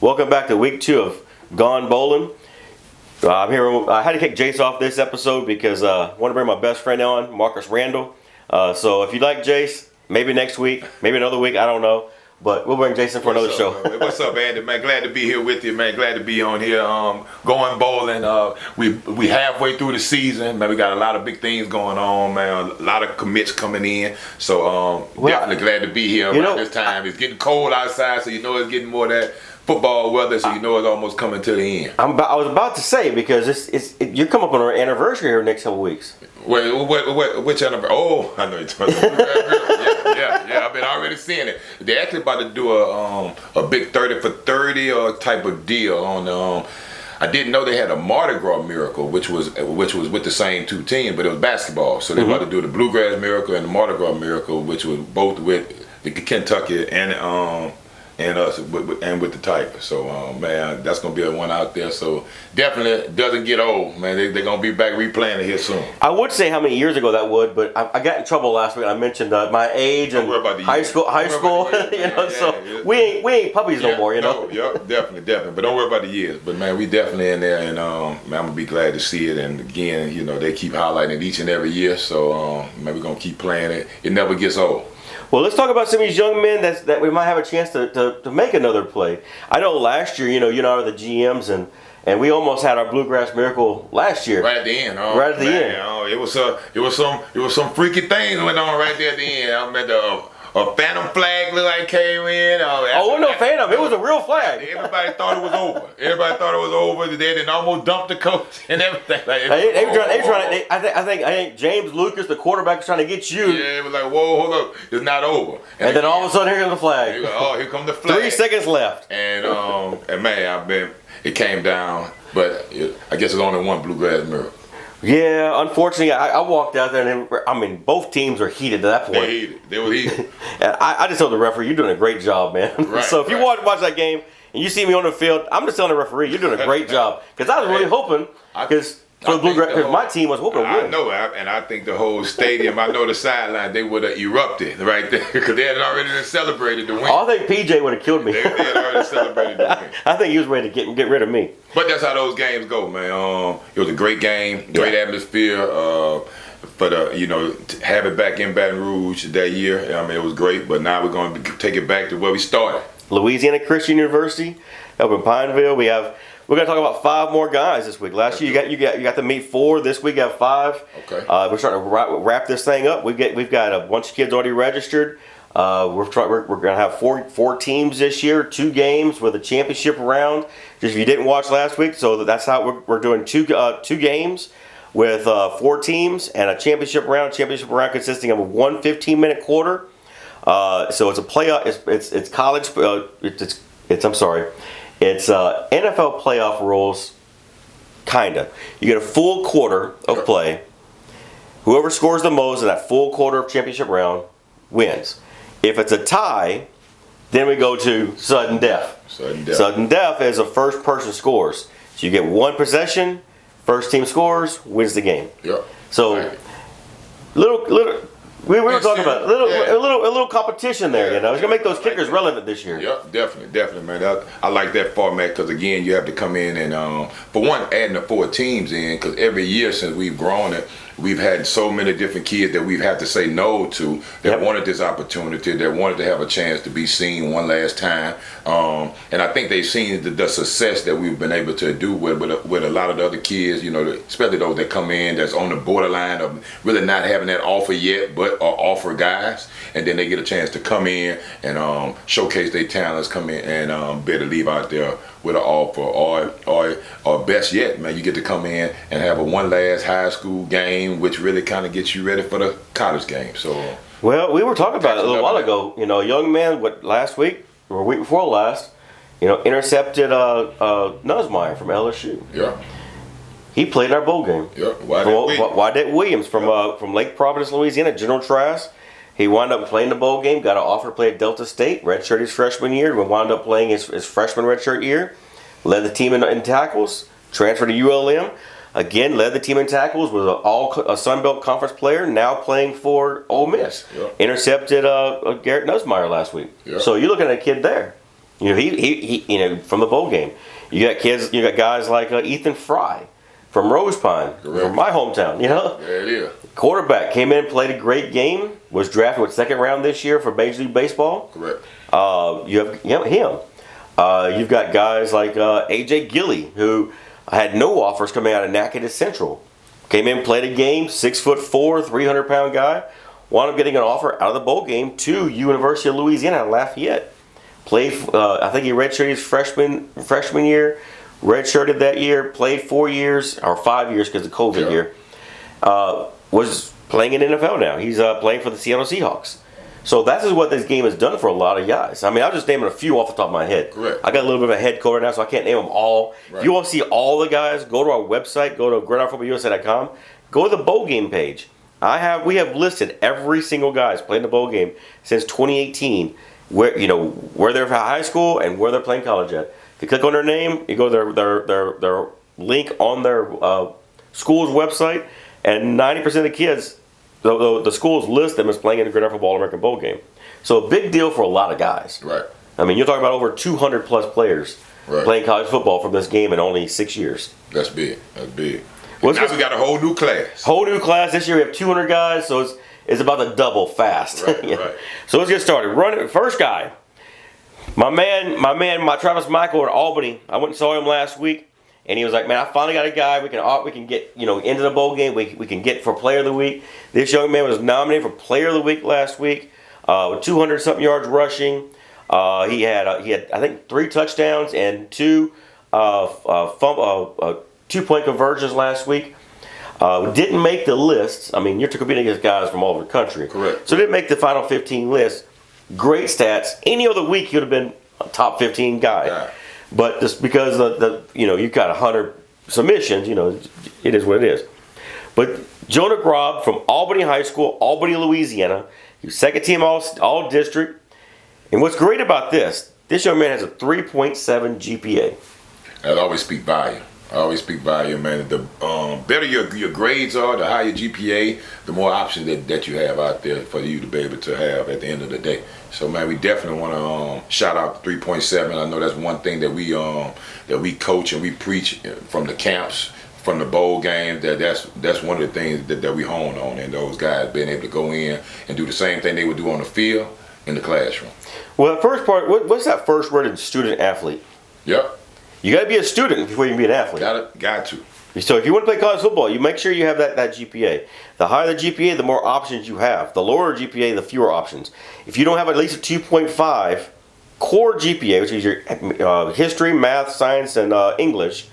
Welcome back to week 2 of Gone Bowling. I'm here. I had to kick Jace off this episode because I want to bring my best friend on, Marcus Randall. So if you like Jace, maybe next week, maybe another week, I don't know. But we'll bring Jason for another show. Man? What's up, Andy? Man, glad to be here with you, man. Glad to be on here. Going bowling. We halfway through the season, man. We got a lot of big things going on, man. A lot of commits coming in. So definitely glad to be here around this time. It's getting cold outside, so you know it's getting more of that football weather, so you know it's almost coming to the end. I was about to say, because you're coming up on our anniversary here next couple weeks. Wait, which anniversary? Oh, I know you're talking about. Yeah. I've been already seeing it. They're actually about to do a big 30 for 30 type of deal on. I didn't know they had a Mardi Gras Miracle, which was with the same two teams, but it was basketball. So they're about to do the Bluegrass Miracle and the Mardi Gras Miracle, which was both with the Kentucky and us and with the Tigers. So man, that's gonna be a one out there. So definitely doesn't get old, man. They're gonna be back replaying it here soon. I would say how many years ago that would, but I got in trouble last week. I mentioned my age and high school. So we ain't puppies no more, you know. Yep, definitely. But don't worry about the years. But man, we definitely in there, and man, I'm gonna be glad to see it. And again, you know, they keep highlighting it each and every year. So man, we're gonna keep playing it. It never gets old. Well, let's talk about some of these young men that we might have a chance to make another play. I know last year, you and I are the GMs, and we almost had our Bluegrass Miracle last year. Right at the end. Right at the end. It was some freaky things went on right there at the end. I remember a phantom flag looked like came in. No phantom. It was a real flag. Everybody thought it was over. They didn't almost dump the coach and everything. I think James Lucas, the quarterback, was trying to get you. Yeah, it was like, whoa, hold up, it's not over. And then all of a sudden, here comes the flag. Here comes the flag. 3 seconds left. And man, it came down, but I guess it's only one Bluegrass Miracle. Yeah, unfortunately, I walked out there, and both teams are heated at that point. They were heated. And I just told the referee, you're doing a great job, man. Right, so if you watch that game and you see me on the field, I'm just telling the referee, you're doing a great job. Because I was really hoping, because my team was hoping to win. I know, and I think the whole stadium, I know the sideline, they would have erupted right there because they had already celebrated the win. I think PJ would have killed me. They had already celebrated the win. I think he was ready to get rid of me. But that's how those games go, man. It was a great game, great atmosphere. But to have it back in Baton Rouge that year, it was great. But now we're going to take it back to where we started. Louisiana Christian University up in Pineville. We're going to talk about 5 more guys this week. Last year you got to meet 4. This week you got 5. Okay. We're starting to wrap this thing up. We've got a bunch of kids already registered. We're going to have 4 teams this year, 2 games with a championship round. Just if you didn't watch last week, so that's how we're doing 2 games with 4 teams and a championship round. Championship round consisting of one 15-minute quarter. So it's a playoff. It's college. It's NFL playoff rules, kinda. You get a full quarter of play. Whoever scores the most in that full quarter of championship round wins. If it's a tie, then we go to sudden death. Sudden death is a first person scores. So you get 1 possession, first team scores, wins the game. Yep. So we were talking about a little competition there, It's gonna make those kickers relevant this year. Yep, definitely, man. I like that format because again, you have to come in and for one, adding the 4 teams in because every year since we've grown it, we've had so many different kids that we've had to say no to that wanted this opportunity, that wanted to have a chance to be seen one last time. And I think they've seen the success that we've been able to do with a lot of the other kids, especially those that come in that's on the borderline of really not having that offer yet, but are offer guys. And then they get a chance to come in and showcase their talents, come in and be able to leave out there with an offer. Or best yet, man, you get to come in and have a one last high school game, which really kind of gets you ready for the college game. So, well, we were talking about it a little while ago. A young man, last week or week before last, intercepted Nussmeier from LSU. Yeah. He played in our bowl game. Yeah. Wyatt Williams from Lake Providence, Louisiana, General Trask. He wound up playing the bowl game, got an offer to play at Delta State, redshirt his freshman year, but wound up playing his freshman redshirt year. Led the team in tackles, transferred to ULM. Again, led the team in tackles, was a Sun Belt Conference player, now playing for Ole Miss. Yep. Intercepted Garrett Nussmeier last week. Yep. So you're looking at a kid there. You know, he you know, from the bowl game. You got guys like Ethan Fry from Rose Pine, from my hometown. You know, There it is. Quarterback came in, played a great game, was drafted with second round this year for Major League Baseball. Correct. You have him. You've got guys like AJ Gilly, who had no offers coming out of Natchitoches Central. Came in, played a game, 6'4", 300-pound guy. Wound up getting an offer out of the bowl game to University of Louisiana at Lafayette. Played, I think he redshirted his freshman year, redshirted that year, played 4 years, or 5 years because of COVID year. Was playing in NFL now. He's playing for the Seattle Seahawks. So that's what this game has done for a lot of guys. I mean, I'll just name a few off the top of my head. Correct. I got a little bit of a head cold right now, so I can't name them all. Right. If you want to see all the guys, go to our website, go to gridironfootballusa.com, go to the bowl game page. We have listed every single guy's playing the bowl game since 2018, where they're at high school and where they're playing college at. If you click on their name, you go to their link on their school's website, and 90% of the kids, the schools list them as playing in the Gridiron Football American Bowl game. So a big deal for a lot of guys. Right. I mean, you're talking about over 200 plus players Right. playing college football from this game in only 6 years. That's big. That's big. Well, Now we got a whole new class. Whole new class this year. We have 200 guys, so it's about to double fast. Right, Yeah. right. So let's get started. First guy, my Travis Michael at Albany. I went and saw him last week. And he was like, man, I finally got a guy we can get, into the bowl game. We can get for Player of the Week. This young man was nominated for Player of the Week last week with 200-something yards rushing. He had I think 3 touchdowns and 2 2-point conversions last week. Didn't make the list. I mean, you're competing against guys from all over the country. Correct. So didn't make the final 15 list. Great stats. Any other week, he would have been a top 15 guy. Yeah. But just because you've got 100 submissions, it is what it is. But Jonah Grob from Albany High School, Albany, Louisiana, he was second team all district. And what's great about this young man has a 3.7 GPA. That always speak volume. Man. The better your grades are, the higher GPA, the more options that you have out there for you to be able to have at the end of the day. So, man, we definitely want to shout out 3.7. I know that's one thing that we coach and we preach from the camps, from the bowl game. That's one of the things that we hone on, and those guys being able to go in and do the same thing they would do on the field in the classroom. Well, the first part, what's that first word in student athlete? Yep. You got to be a student before you can be an athlete. Got to. So if you want to play college football, you make sure you have that GPA. The higher the GPA, the more options you have. The lower GPA, the fewer options. If you don't have at least a 2.5 core GPA, which is your history, math, science, and English,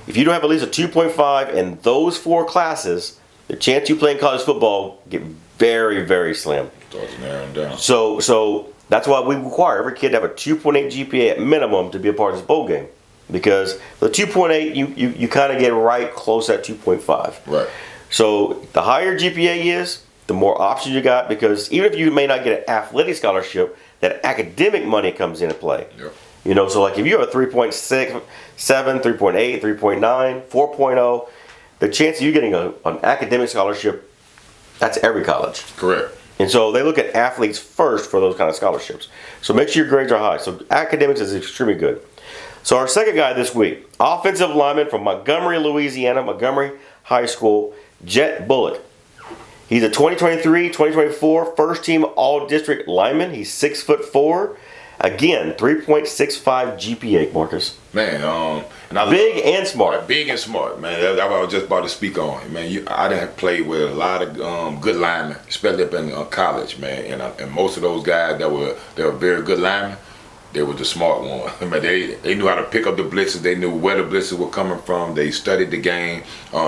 if you don't have at least a 2.5 in those 4 classes, the chance you play in college football get very, very slim. Starts narrowing down. So that's why we require every kid to have a 2.8 GPA at minimum to be a part of this bowl game. Because the 2.8, you kind of get right close at 2.5. Right. So the higher GPA is, the more options you got. Because even if you may not get an athletic scholarship, that academic money comes into play. Yep. So like if you have a 3.6, 7, 3.8, 3.9, 4.0, the chance of you getting an academic scholarship, that's every college. Correct. And so they look at athletes first for those kind of scholarships. So make sure your grades are high. So academics is extremely good. So our second guy this week, offensive lineman from Montgomery, Louisiana, Montgomery High School, Jett Bullock. He's a 2023-2024 first-team all-district lineman. He's 6'4". Again, 3.65 GPA, Marcus. Man, big and smart. Big and smart, man. That's what I was just about to speak on. Man, I done played with a lot of good linemen, especially up in college, man. And most of those guys they were very good linemen. They were the smart ones. I mean, they knew how to pick up the blitzes. They knew where the blitzes were coming from. They studied the game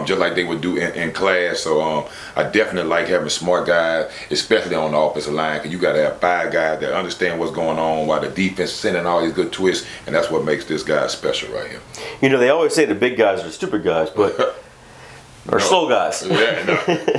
just like they would do in class. So I definitely like having smart guys, especially on the offensive line, because you got to have 5 guys that understand what's going on while the defense is sending all these good twists, and that's what makes this guy special right here. They always say the big guys are stupid guys, but or slow guys. Yeah, no.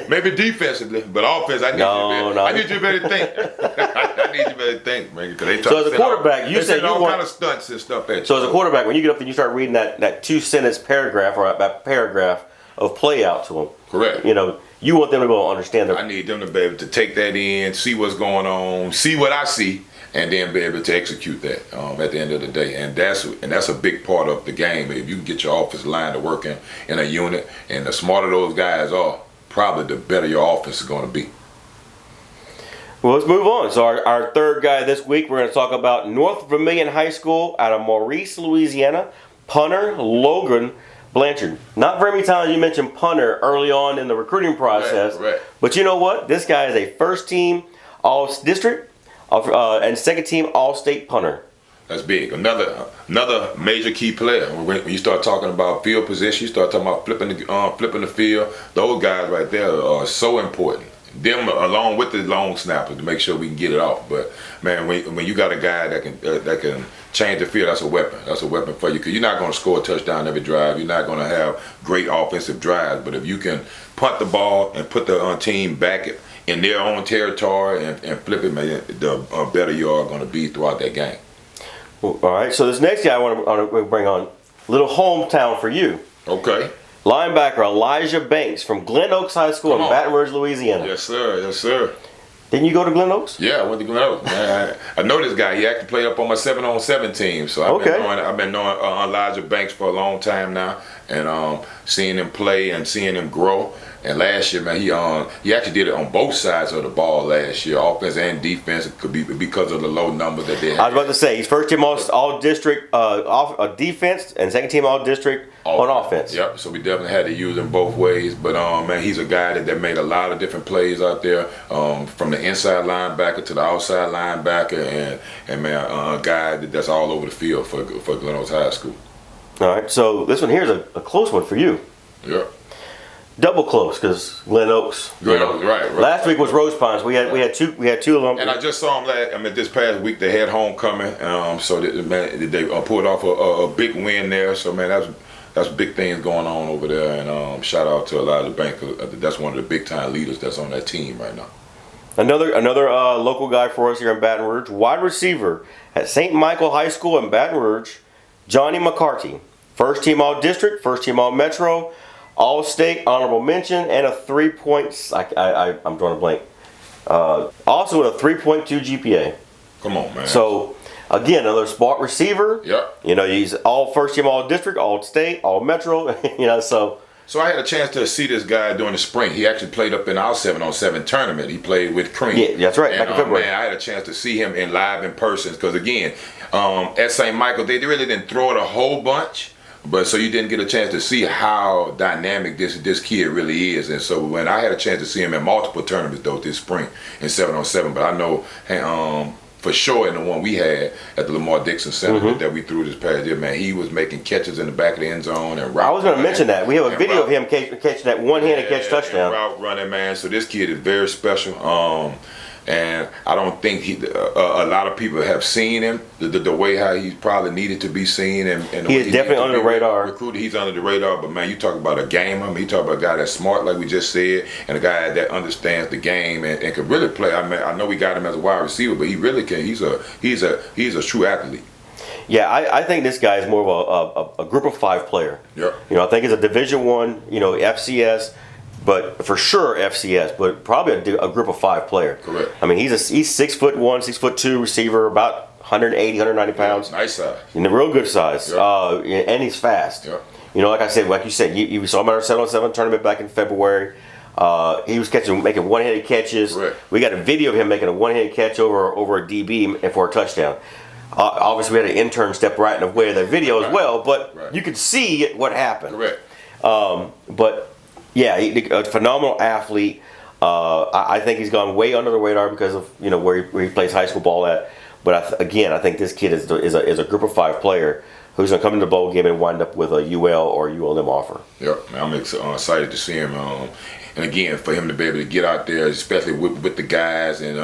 Maybe defensively, but offense, I need you better think. I need you better think, man. They so as a quarterback, you said you all want kind of stunts and stuff at you. So as a quarterback, when you get up and you start reading that 2-sentence paragraph or that paragraph of play out to them, correct. You want them to go understand. I need them to be able to take that in, see what's going on, see what I see, and then be able to execute that at the end of the day. And that's a big part of the game. If you can get your offensive line to work in a unit, and the smarter those guys are, probably the better your offense is going to be. Well, let's move on. So our third guy this week, we're going to talk about North Vermilion High School out of Maurice, Louisiana, punter Logan Blanchard. Not very many times you mentioned punter early on in the recruiting process. Right. But you know what? This guy is a first-team All-District and second-team All-State punter. That's big. Another major key player. When you start talking about field position, you start talking about flipping the field. Those guys right there are so important. Them along with the long snapper to make sure we can get it off. But man, when you got a guy that can change the field, that's a weapon. That's a weapon for you, because you're not going to score a touchdown every drive. You're not going to have great offensive drives. But if you can punt the ball and put the team back in their own territory and flip it, man, the better you are going to be throughout that game. Well, all right. So this next guy I want to bring on, little hometown for you. Okay. Linebacker Alijah Banks from Glen Oaks High School in Baton Rouge, Louisiana. Yes, sir. Yes, sir. Didn't you go to Glen Oaks? Yeah, I went to Glen Oaks. Man, I know this guy. He actually played up on my 7-on-7 team. So I've been knowing Alijah Banks for a long time now, and seeing him play and seeing him grow. And last year, man, he actually did it on both sides of the ball last year, offense and defense. It could be because of the low number that they had. I was about to say, he's first team all district defense and second team all district on offense. Yep. So we definitely had to use him both ways. But man, he's a guy that made a lot of different plays out there, from the inside linebacker to the outside linebacker, and man, a guy that's all over the field for Glen Oaks High School. All right. So this one here is a close one for you. Yep. Double close, because Glen Oaks. Right. Last week was Rose Pines. We had two of them. And I just saw them this past week. They had homecoming, so they pulled off a big win there. So man, that's big things going on over there. And shout out to Alijah Banks. That's one of the big time leaders that's on that team right now. Another local guy for us here in Baton Rouge, wide receiver at St. Michael High School in Baton Rouge, Johnny McCarty. First team all district, first team all metro, All-State, honorable mention, and a 3-point. I'm drawing a blank. Also with a 3.2 GPA. Come on, man. So again, another spot receiver. Yep. You know, he's all first team, all district, all state, all metro. You know, so. So I had a chance to see this guy during the spring. He actually played up in our 7-on-7 tournament. He played with Cream. Yeah, that's right. Back in February. Man, I had a chance to see him live in person, because again, at St. Michael, they really didn't throw it a whole bunch. But so you didn't get a chance to see how dynamic this kid really is. And so when I had a chance to see him in multiple tournaments though this spring in 7-on-7, but I know for sure in the one we had at the Lamar Dixon Center that we threw this past year, man, he was making catches in the back of the end zone and route. I was going to mention that. We have a video of him catching that one-handed catch touchdown. Route running, man. So this kid is very special. And I don't think a lot of people have seen him the way how he probably needed to be seen, and he is definitely under the radar. Recruited, he's under the radar. But man, you talk about a gamer. I mean, you talk about a guy that's smart, like we just said, and a guy that understands the game and can really play. I mean, I know we got him as a wide receiver, but he really can. He's a true athlete. Yeah, I think this guy is more of a group of 5 player. Yep. You know, I think it's a Division I, FCS. But for sure FCS, but probably a group of 5 player. Correct. I mean, he's 6'1", 6'2" receiver, about 180, 190 pounds. Yeah, nice size. And a real good size. Yep. And he's fast. Yep. You know, like you said, you saw him at our 7-on-7 tournament back in February. He was making one-handed catches. Correct. We got a video of him making a one-handed catch over a DB and for a touchdown. Obviously, we had an intern step right in the way of that video as well, but you could see what happened. Correct. But yeah, a phenomenal athlete. I think he's gone way under the radar because of where he plays high school ball at. But I think this kid is a group of 5 player who's going to come into the bowl game and wind up with a UL or ULM offer. Yep, I'm excited to see him. And again, for him to be able to get out there, especially with the guys, and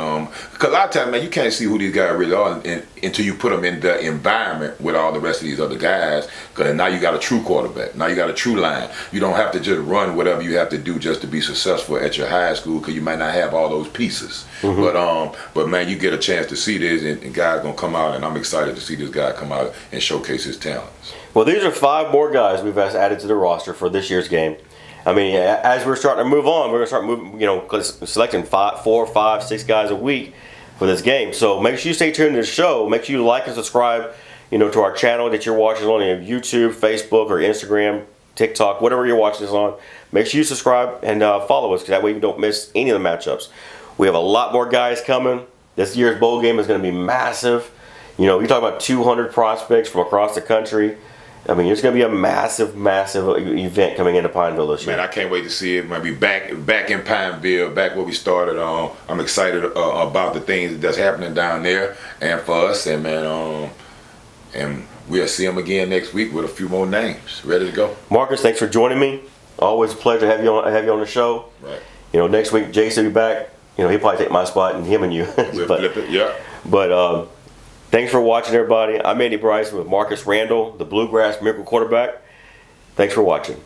because a lot of times, man, you can't see who these guys really are until you put them in the environment with all the rest of these other guys. Because now you got a true quarterback. Now you got a true line. You don't have to just run whatever you have to do just to be successful at your high school, because you might not have all those pieces. But man, you get a chance to see this, and guys gonna come out, and I'm excited to see this guy come out and showcase his talents. Well, these are 5 more guys we've added to the roster for this year's game. I mean, as we're starting to move on, we're going to start moving, selecting 4, 5, 6 guys a week. for this game. So make sure you stay tuned to the show. Make sure you like and subscribe, to our channel that you're watching on YouTube, Facebook, or Instagram, TikTok, whatever you're watching this on. Make sure you subscribe and follow us, because that way you don't miss any of the matchups. We have a lot more guys coming. This year's bowl game is going to be massive. You talk about 200 prospects from across the country. I mean, it's going to be a massive, massive event coming into Pineville this year. Man, I can't wait to see it. Might be back in Pineville, back where we started. I'm excited about the things that's happening down there, and for us. And man, and we'll see them again next week with a few more names. Ready to go. Marcus, thanks for joining me. Always a pleasure to have you on the show. Right. Next week Jason will be back. He'll probably take my spot, and him and you. We'll flip it. Yeah. But thanks for watching, everybody. I'm Andy Bryson with Marcus Randall, the Bluegrass Miracle quarterback. Thanks for watching.